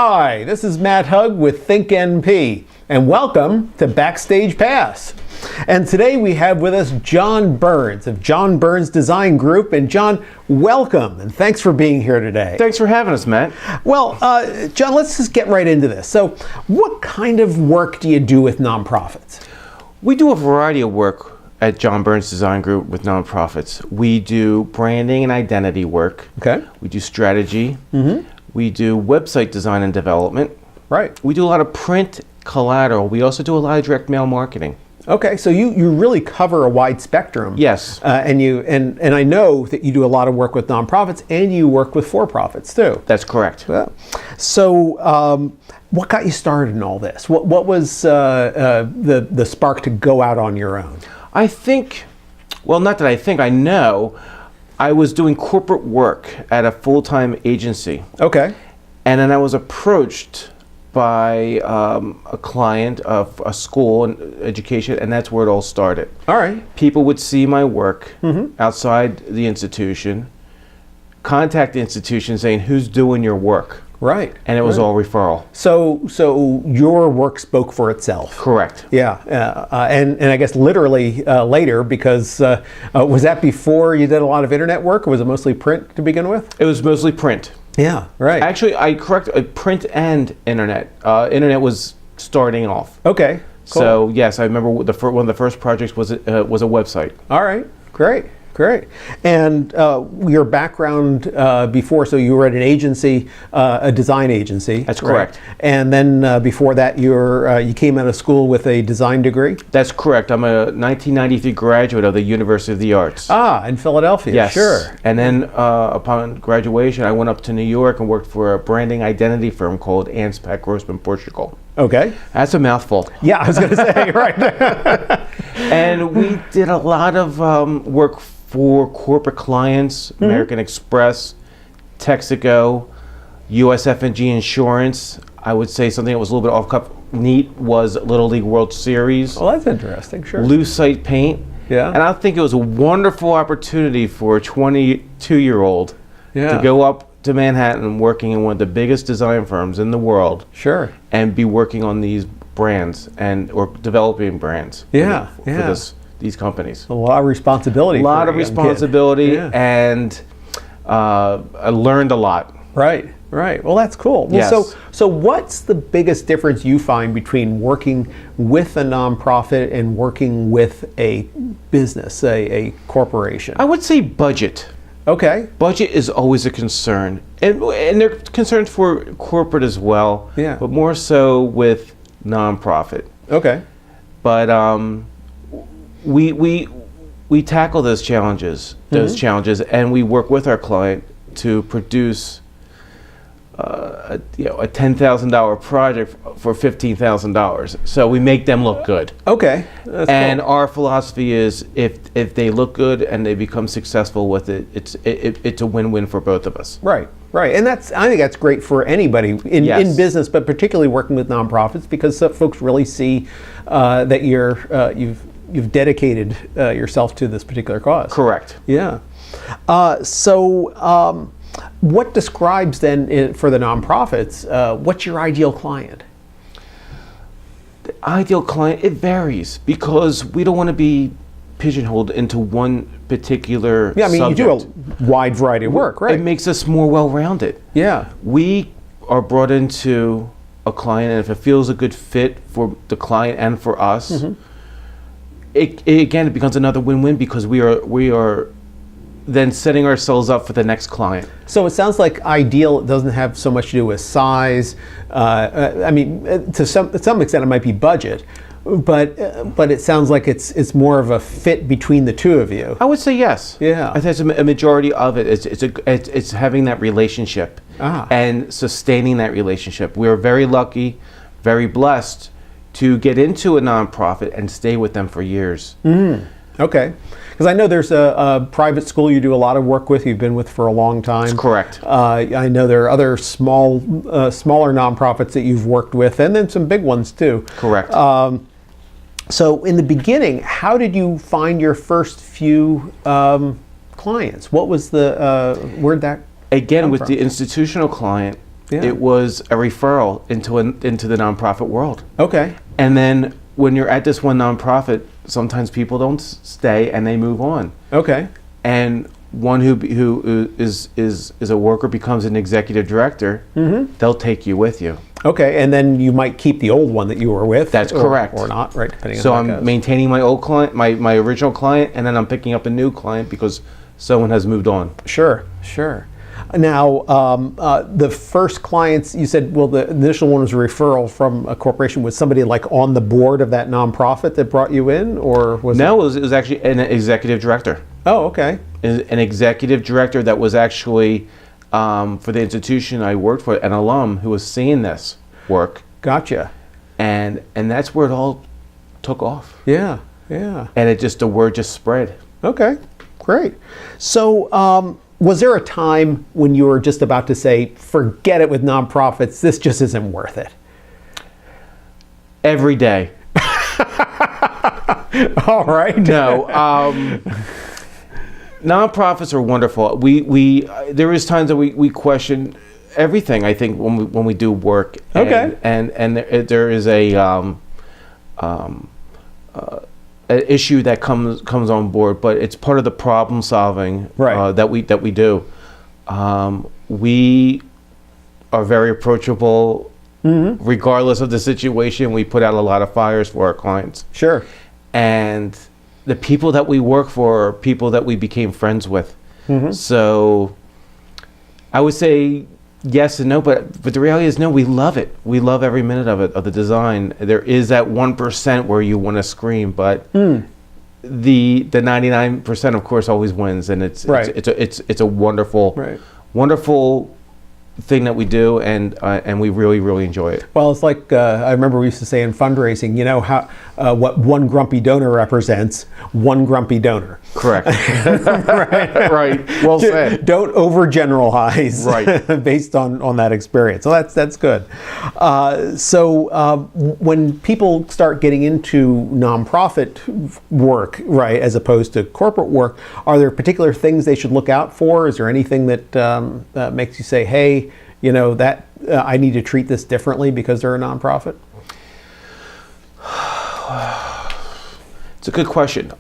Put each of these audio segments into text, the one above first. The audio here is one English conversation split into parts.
Hi, this is Matt Hugg with Think NP, and welcome to Backstage Pass. And today we have with us John Burns of John Burns Design Group. And John, welcome, and thanks for being here today. Thanks for having us, Matt. Well, John, let's just get right into this. So what kind of work do you do with nonprofits? We do a variety of work at John Burns Design Group with nonprofits. We do branding and identity work. Okay. We do strategy. We do website design and development. Right. We do a lot of print collateral. We also do a lot of direct mail marketing. Okay, so you really cover a wide spectrum. Yes. And I know that you do a lot of work with nonprofits and you work with for-profits too. That's correct. So what got you started in all this? What was the spark to go out on your own? I think, well, not that I think, I know, I was doing corporate work at a full-time agency. Okay. And then I was approached by a client of a school and education, and that's where it all started. All right. People would see my work outside the institution, contact the institution saying, who's doing your work? Right. And it was all referral. So your work spoke for itself. Correct. Yeah. And I guess literally later, because was that before you did a lot of internet work, or was it mostly print to begin with? It was mostly print. Yeah, right. Actually, I correct, print and internet. Internet was starting off. Okay, cool. So yes, I remember one of the first projects was a website. All right, great. And your background before, so you were at an agency, a design agency. That's correct. Right? And then before that, you came out of school with a design degree? That's correct. I'm a 1993 graduate of the University of the Arts. Ah, in Philadelphia. Yes. Sure. And then upon graduation, I went up to New York and worked for a branding identity firm called Anspach Grossman Portugal. Okay. That's a mouthful. Yeah, I was going to say, right. And we did a lot of work for corporate clients, American Express, Texaco, USF&G Insurance. I would say something that was a little bit off-cuff neat was Little League World Series. Well, that's interesting, sure. Lucite Paint. Yeah. And I think it was a wonderful opportunity for a 22-year-old to go up to Manhattan working in one of the biggest design firms in the world. Sure. And be working on these brands or developing brands for these companies. A lot of responsibility. And I learned a lot. Right. Well, that's cool. Well, yes. So what's the biggest difference you find between working with a nonprofit and working with a business, a corporation? I would say budget. Okay. Budget is always a concern. And there are concerns for corporate as well. Yeah. But more so with nonprofit. Okay. But we tackle those challenges, and we work with our client to produce a $10,000 project for $15,000. So we make them look good. Okay. That's and cool. our philosophy is if they look good and they become successful with it, it's a win-win for both of us. Right. And I think that's great for anybody in business, but particularly working with nonprofits, because folks really see that you've dedicated yourself to this particular cause. Correct. Yeah. So what describes then for the nonprofits, what's your ideal client? The ideal client, it varies because we don't want to be pigeonholed into one particular subject. You do a wide variety of work, right? It makes us more well-rounded. Yeah. We are brought into a client, and if it feels a good fit for the client and for us, it becomes another win-win because we are then setting ourselves up for the next client. So it sounds like ideal doesn't have so much to do with size. To some extent it might be budget, but it sounds like it's more of a fit between the two of you. I would say yes. Yeah. I think a majority of it. It's having that relationship and sustaining that relationship. We are very lucky, very blessed to get into a nonprofit and stay with them for years. Okay. Because I know there's a private school you do a lot of work with, you've been with for a long time. That's correct. I know there are other smaller nonprofits that you've worked with, and then some big ones too. Correct. So in the beginning, how did you find your first few clients? What was where'd that Again, come with from? the institutional client, Yeah. It was a referral into the nonprofit world. Okay. And then when you're at this one nonprofit, sometimes people don't stay and they move on. Okay. And one who is a worker becomes an executive director, they'll take you with you. Okay, and then you might keep the old one that you were with. That's correct. Or not, right? Depending So on how it I'm goes. maintaining my old client, my original client, and then I'm picking up a new client because someone has moved on. Sure, sure. Now, the first clients, you said, well, the initial one was a referral from a corporation. Was somebody like on the board of that nonprofit that brought you in, or was No, it was actually an executive director. Oh, okay. An executive director that was actually for the institution I worked for, an alum who was seeing this work, Gotcha. and that's where it all took off. Yeah, yeah. And the word just spread. Okay, great. So, was there a time when you were just about to say, forget it with nonprofits, this just isn't worth it? Every day. All right. No. Nonprofits are wonderful. We there is times that we question everything. I think when we do work. Okay. And there is an issue that comes on board, but it's part of the problem solving Right. that we do. We are very approachable, regardless of the situation. We put out a lot of fires for our clients. Sure. And the people that we work for are people that we became friends with. So I would say yes and no, but the reality is no, we love it. We love every minute of it, of the design. There is that 1% where you want to scream, but the 99% of course always wins, and it's a wonderful wonderful thing that we do, and we really enjoy it. Well, it's like I remember we used to say in fundraising, you know, how what one grumpy donor represents, one grumpy donor. Correct. Right. Well said. Don't overgeneralize based on that experience. So that's good. So when people start getting into nonprofit work, right, as opposed to corporate work, are there particular things they should look out for? Is there anything that makes you say, hey, you know, that I need to treat this differently because they're a nonprofit? It's a good question.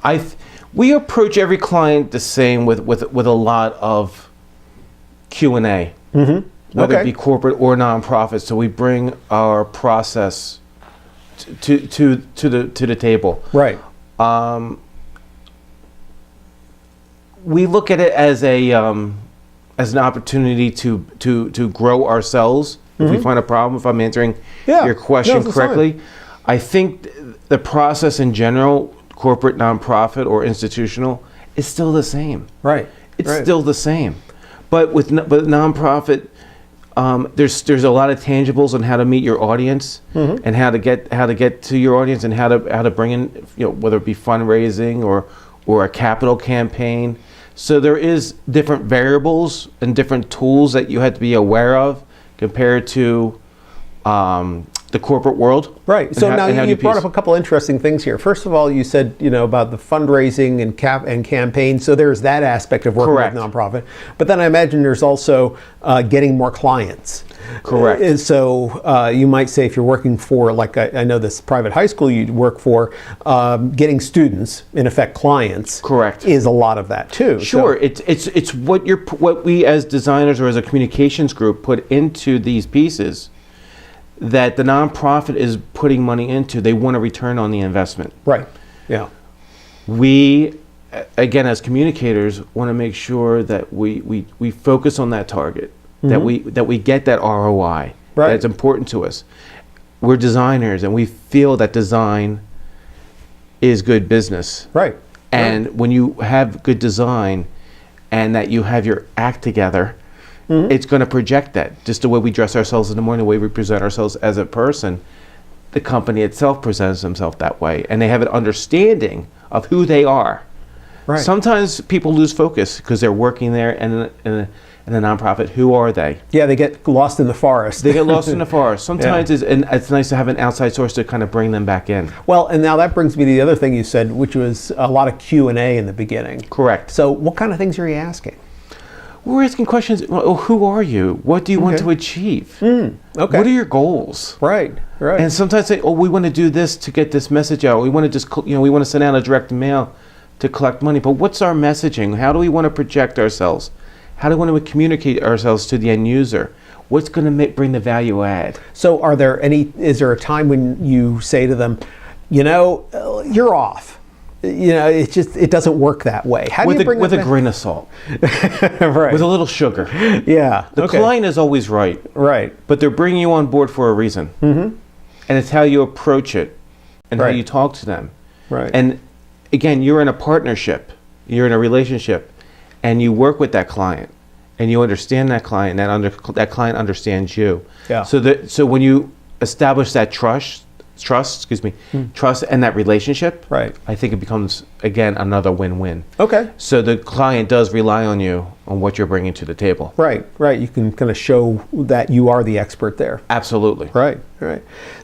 We approach every client the same with a lot of Q&A, whether it be corporate or nonprofit. So we bring our process to the table. Right. We look at it as an opportunity to grow ourselves. If we find a problem, if I'm answering your question correctly, I think the process in general, corporate, nonprofit, or institutional, is still the same. Right. It's still the same. But with nonprofit, there's a lot of tangibles on how to meet your audience and how to get to your audience, and how to bring in, you know, whether it be fundraising or a capital campaign. So there is different variables and different tools that you have to be aware of compared to the corporate world. Right. So now you brought up a couple interesting things here. First of all, you said, you know, about the fundraising and campaign. So there's that aspect of working with nonprofit. But then I imagine there's also getting more clients. Correct. And so you might say, if you're working for, like I know this private high school you work for, getting students, in effect clients. Correct. Is a lot of that too. Sure. So it's what we as designers or as a communications group put into these pieces that the nonprofit is putting money into. They want a return on the investment. Right. Yeah. We, again, as communicators, want to make sure that we focus on that target, that we get that ROI. Right. That's important to us. We're designers, and we feel that design is good business. Right. And when you have good design and that you have your act together, it's going to project that. Just the way we dress ourselves in the morning, the way we present ourselves as a person, the company itself presents themselves that way. And they have an understanding of who they are. Right. Sometimes people lose focus because they're working there in a nonprofit. Who are they? Yeah, they get lost in the forest. They get lost in the forest. Sometimes it's nice to have an outside source to kind of bring them back in. Well, and now that brings me to the other thing you said, which was a lot of Q&A in the beginning. Correct. So what kind of things are you asking? We're asking questions. Well, who are you? What do you want to achieve? Okay. What are your goals? Right. And sometimes say, oh, we want to do this to get this message out. We want to just, we want to send out a direct mail to collect money. But what's our messaging? How do we want to project ourselves? How do we want to communicate ourselves to the end user? What's going to bring the value add? So is there a time when you say to them, you're off? It doesn't work that way. How do you bring with a grain of salt, right? With a little sugar. Yeah. The client is always right. Right. But they're bringing you on board for a reason. Mm-hmm. And it's how you approach it, and how you talk to them. Right. And again, you're in a partnership. You're in a relationship, and you work with that client, and you understand that client. That client understands you. Yeah. So when you establish that trust, and that relationship, right, I think it becomes, again, another win-win. Okay. So the client does rely on you on what you're bringing to the table. Right. You can kind of show that you are the expert there. Absolutely. Right.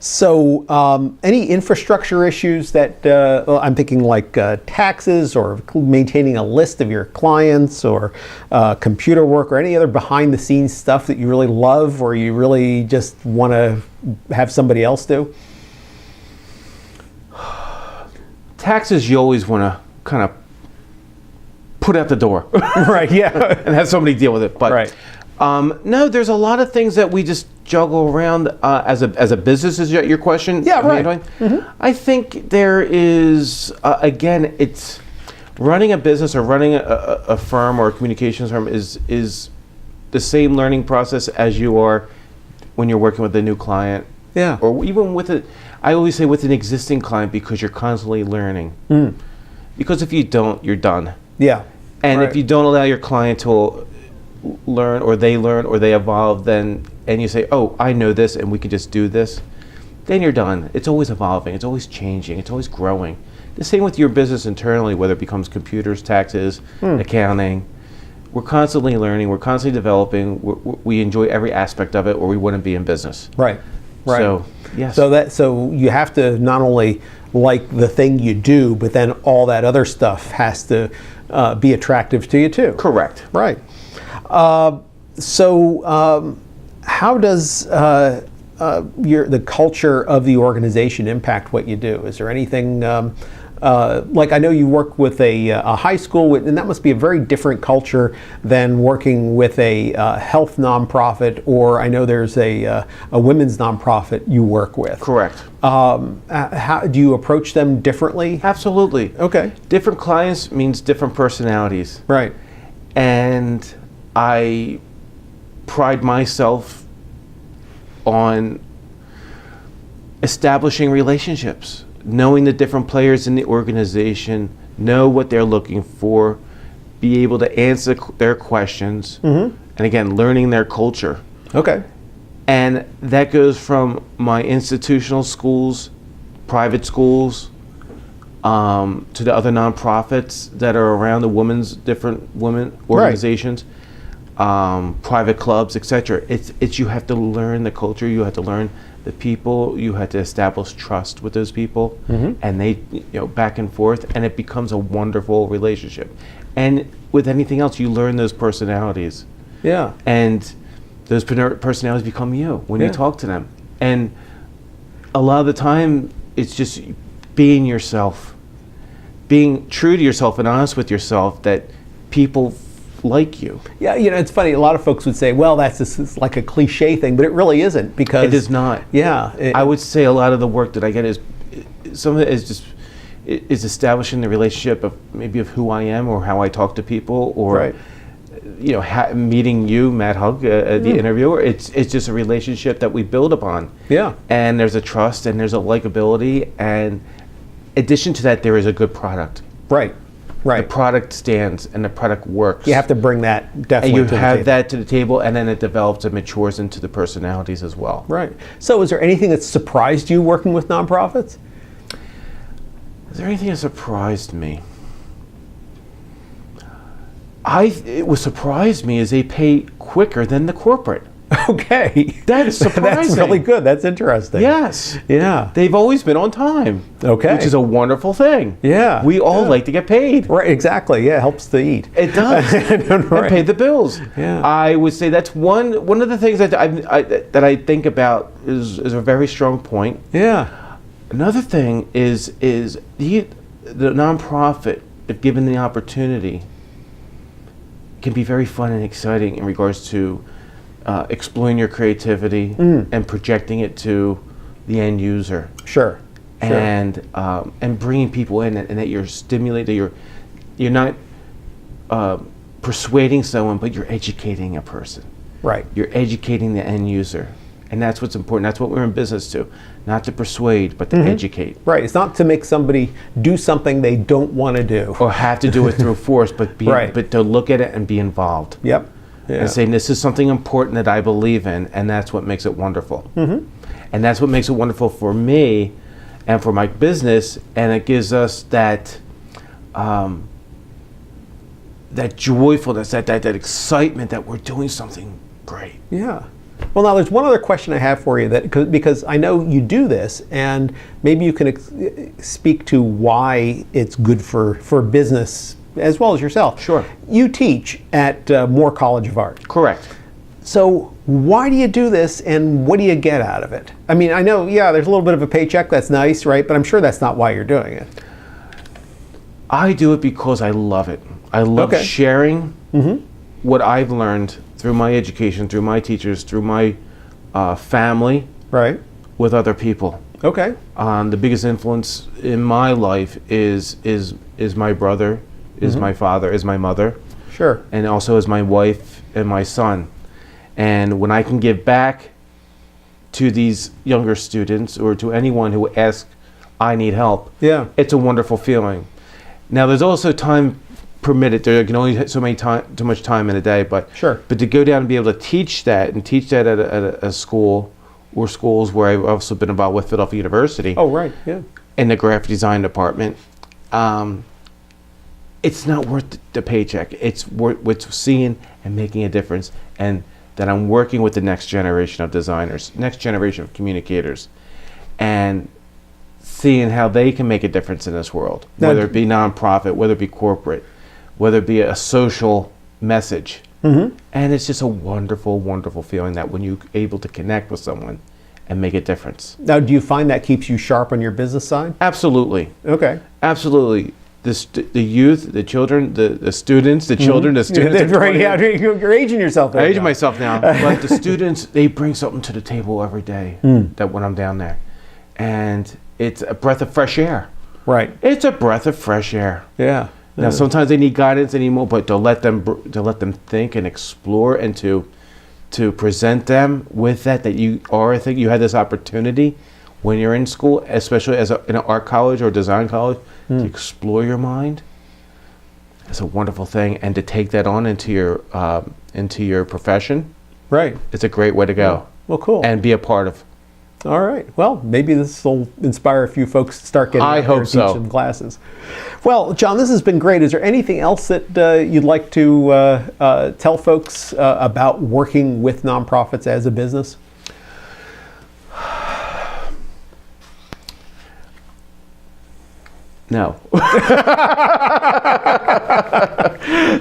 So any infrastructure issues that, I'm thinking like taxes or maintaining a list of your clients or computer work or any other behind-the-scenes stuff that you really love or you really just want to have somebody else do? Taxes, you always want to kind of put out the door. Right, yeah. And have somebody deal with it. But right. No, there's a lot of things that we just juggle around as a business, is your question? Yeah, right. Mm-hmm. I think there is, again, it's running a business or running a firm or a communications firm is the same learning process as you are when you're working with a new client. Yeah. Or even I always say with an existing client, because you're constantly learning. Because if you don't, you're done. Yeah. And if you don't allow your client to learn or they evolve, and you say, oh, I know this and we can just do this, then you're done. It's always evolving. It's always changing. It's always growing. The same with your business internally, whether it becomes computers, taxes, accounting. We're constantly learning. We're constantly developing. We enjoy every aspect of it, or we wouldn't be in business. Right. So, yes. So you have to not only like the thing you do, but then all that other stuff has to be attractive to you too. Correct. Right. So how does the culture of the organization impact what you do? Is there anything like, I know you work with a high school, and that must be a very different culture than working with a health nonprofit, or I know there's a women's nonprofit you work with. Correct. How do you approach them differently? Absolutely. Okay. Different clients means different personalities. Right. And I pride myself on establishing relationships, knowing the different players in the organization, know what they're looking for, be able to answer their questions, and again, learning their culture. Okay. And that goes from my institutional schools, private schools, to the other nonprofits that are around, the different women organizations, private clubs, etc. It's you have to learn the culture, you have to learn the people, you have to establish trust with those people, and they, back and forth, and it becomes a wonderful relationship. And with anything else, you learn those personalities. Yeah. And those personalities become you when you talk to them. And a lot of the time, it's just being yourself, being true to yourself and honest with yourself, that people like you. Yeah, it's funny. A lot of folks would say, well, that's just like a cliche thing, but it really isn't, because it is not. Yeah. I would say a lot of the work that I get is, some of it is just establishing the relationship of maybe of who I am or how I talk to people, or meeting you, Matt Hug, the interviewer. It's just a relationship that we build upon. Yeah. And there's a trust and there's a likability, and in addition to that, there is a good product. Right. Right. The product stands and the product works. You have to bring that definitely to the table. And you have that to the table, and then it develops and matures into the personalities as well. Right. So is there anything that surprised you working with nonprofits? Is there anything that surprised me? What surprised me is they pay quicker than the corporate. Okay. That is surprising. That's really good. That's interesting. Yes. Yeah. They've always been on time. Okay. Which is a wonderful thing. Yeah. We all like to get paid. Right, exactly. Yeah, it helps to eat. It does. Right. And pay the bills. Yeah. I would say that's one of the things that I think about is a very strong point. Yeah. Another thing is the nonprofit, if given the opportunity, can be very fun and exciting in regards to exploring your creativity and projecting it to the end user. Sure. And bringing people in, and that you're stimulating, you're not persuading someone, but you're educating a person. Right. You're educating the end user, and that's what's important. That's what we're in business to, not to persuade, but to educate. Right. It's not to make somebody do something they don't want to do, Or have to do it through force, but but to look at it and be involved. Yep. Yeah. And saying this is something important that I believe in, and that's what makes it wonderful. And that's what makes it wonderful for me and for my business, and it gives us that that joyfulness, that excitement that we're doing something great. Yeah. Well, now there's one other question I have for you, that because I know you do this, and maybe you can speak to why it's good for business as well as yourself. Sure. You teach at Moore College of Art. Correct. So why do you do this, and what do you get out of it? I mean, I know, yeah, there's a little bit of a paycheck. That's nice, right? But I'm sure that's not why you're doing it. I do it because I love it. I love sharing what I've learned through my education, through my teachers, through my family, Right. with other people. Okay. The biggest influence in my life is my brother, is my father, is my mother, Sure. and also is my wife and my son. And when I can give back to these younger students, or to anyone who asks, I need help, Yeah. it's a wonderful feeling. Now, there's also time permitted. There can only so much time in a day, but Sure. But to go down and be able to teach that at a school, or schools where I've also been involved with, Philadelphia University, Oh, right. Yeah. in the graphic design department, it's not worth the paycheck. It's worth seeing and making a difference, and that I'm working with the next generation of designers, next generation of communicators, and seeing how they can make a difference in this world, Now, whether it be nonprofit, whether it be corporate, whether it be a social message. And it's just a wonderful, wonderful feeling that when you're able to connect with someone and make a difference. Now, do you find that keeps you sharp on your business side? Absolutely. Okay. Absolutely. The youth, the children, the students, the children, the students. That's right. Yeah, you're aging yourself there. I'm aging myself now. But the students, they bring something to the table every day that when I'm down there. And it's a breath of fresh air. Right. It's a breath of fresh air. Yeah. Now, sometimes they need guidance anymore, but to let them think and explore, and to present them with that you are, I think you had this opportunity when you're in school, especially in an art college or design college, to explore your mind. It's a wonderful thing, and to take that on into your profession. Right. It's a great way to go. Well, cool. And be a part of. All right. Well, maybe this will inspire a few folks to start getting out there and teach some classes. Well, John, this has been great. Is there anything else that you'd like to tell folks about working with nonprofits as a business? No.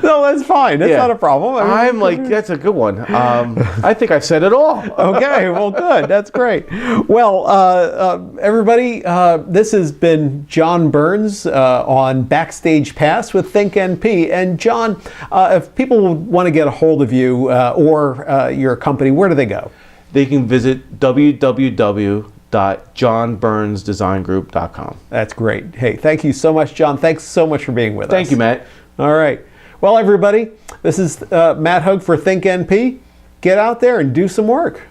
No, that's fine. That's not a problem. I mean, I'm like, that's a good one. I think I've said it all. Okay, well, good. That's great. Well, everybody, this has been John Burns on Backstage Pass with ThinkNP. And John, if people want to get a hold of you or your company, where do they go? They can visit www.johnburnsdesigngroup.com. That's great. Hey, thank you so much, John. Thanks so much for being with us. Thank you, Matt. All right. Well, everybody, this is Matt Hug for ThinkNP. Get out there and do some work.